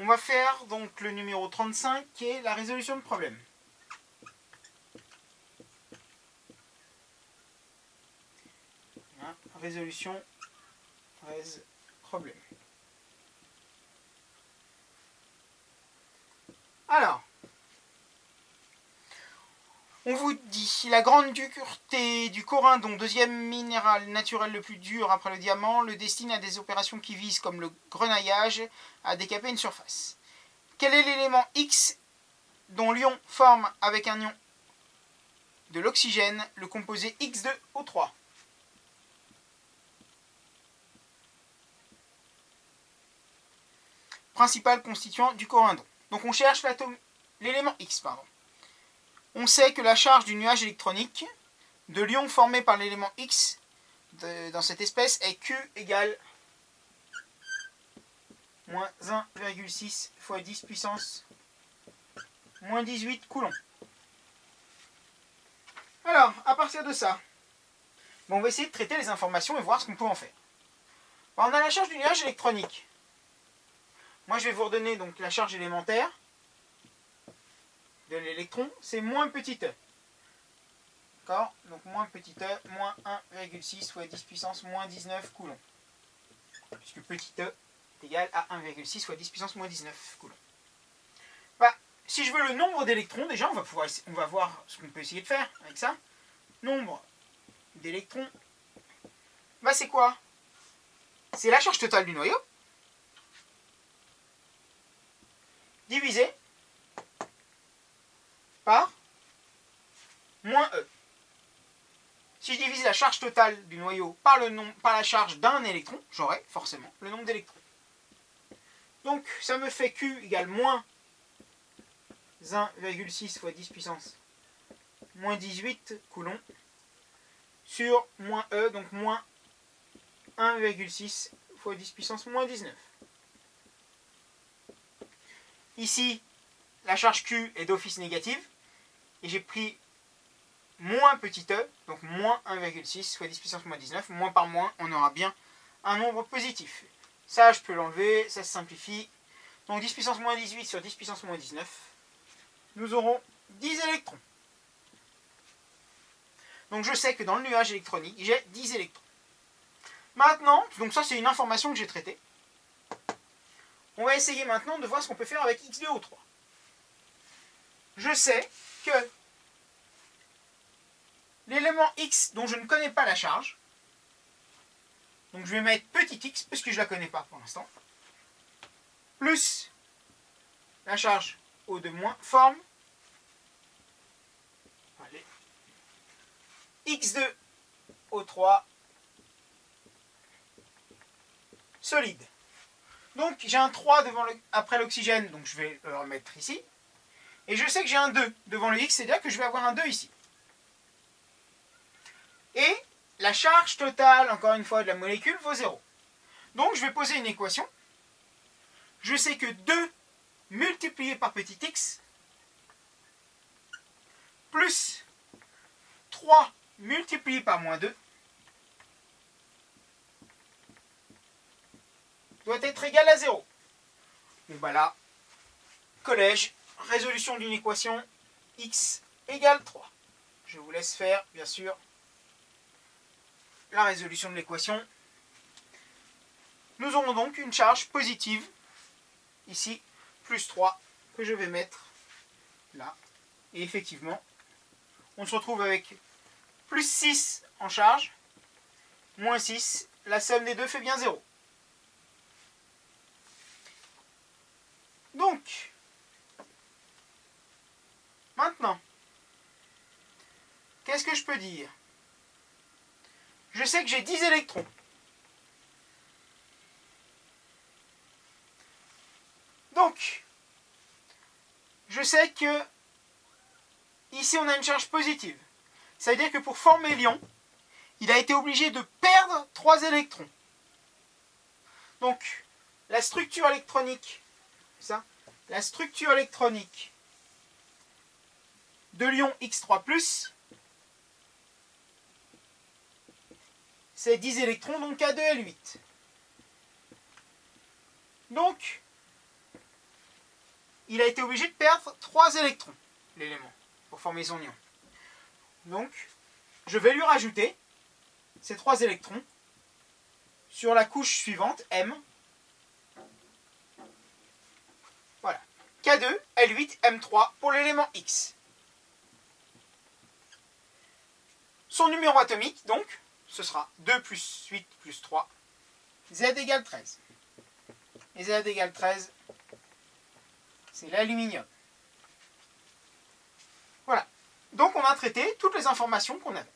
On va faire donc le numéro 35 qui est la résolution de problème. Hein, résolution, problème. Alors, on vous dit la grande dureté du corindon, deuxième minéral naturel le plus dur après le diamant, le destine à des opérations qui visent, comme le grenaillage, à décaper une surface. Quel est l'élément X dont l'ion forme avec un ion de l'oxygène le composé X2O3? Principal constituant du corindon. Donc on cherche l'élément X, pardon. On sait que la charge du nuage électronique de l'ion formé par l'élément X dans cette espèce est Q égale moins 1,6 fois 10 puissance moins 18 coulombs. Alors, à partir de ça, on va essayer de traiter les informations et voir ce qu'on peut en faire. On a la charge du nuage électronique. Moi, je vais vous redonner donc la charge élémentaire de l'électron, c'est moins petit e. D'accord? Donc moins petit e, moins 1,6 fois 10 puissance moins 19 coulombs. Puisque petit e est égal à 1,6 fois 10 puissance moins 19 coulombs. Bah, si je veux le nombre d'électrons, déjà, on va voir ce qu'on peut essayer de faire avec ça. Nombre d'électrons, bah c'est quoi? C'est la charge totale du noyau divisé par moins E. Si je divise la charge totale du noyau par la charge d'un électron, j'aurai forcément le nombre d'électrons. Donc ça me fait Q égale moins 1,6 fois 10 puissance moins 18 coulombs sur moins E, donc moins 1,6 fois 10 puissance moins 19. Ici, la charge Q est d'office négative, et j'ai pris moins petit e, donc moins 1,6 fois 10 puissance moins 19, moins par moins, on aura bien un nombre positif. Ça, je peux l'enlever, ça se simplifie. Donc 10 puissance moins 18 sur 10 puissance moins 19, nous aurons 10 électrons. Donc je sais que dans le nuage électronique, j'ai 10 électrons. Maintenant, donc ça c'est une information que j'ai traitée. On va essayer maintenant de voir ce qu'on peut faire avec X2O3. Je sais que l'élément X dont je ne connais pas la charge, donc je vais mettre petit x puisque je ne la connais pas pour l'instant, plus la charge O2- forme X2O3 solide. Donc j'ai un 3 après l'oxygène, donc je vais le remettre ici. Et je sais que j'ai un 2 devant le X, c'est-à-dire que je vais avoir un 2 ici. Et la charge totale, encore une fois, de la molécule vaut 0. Donc je vais poser une équation. Je sais que 2 multiplié par petit x plus 3 multiplié par moins 2 doit être égal à 0. Donc bah là, collège, résolution d'une équation x égale 3. Je vous laisse faire, bien sûr, la résolution de l'équation. Nous aurons donc une charge positive, ici, plus 3, que je vais mettre là. Et effectivement, on se retrouve avec plus 6 en charge, moins 6, la somme des deux fait bien 0. Donc, maintenant, qu'est-ce que je peux dire? Je sais que j'ai 10 électrons. Donc, je sais que ici on a une charge positive. Ça veut dire que pour former l'ion, il a été obligé de perdre 3 électrons. Donc, la structure électronique, de l'ion X3+, c'est 10 électrons, donc K2L8. Donc, il a été obligé de perdre 3 électrons, l'élément, pour former son ion. Donc, je vais lui rajouter ces 3 électrons sur la couche suivante, M. Voilà. K2, L8, M3 pour l'élément X. Son numéro atomique, donc, ce sera 2 plus 8 plus 3, Z égale 13. Et Z égale 13, c'est l'aluminium. Voilà. Donc on a traité toutes les informations qu'on avait.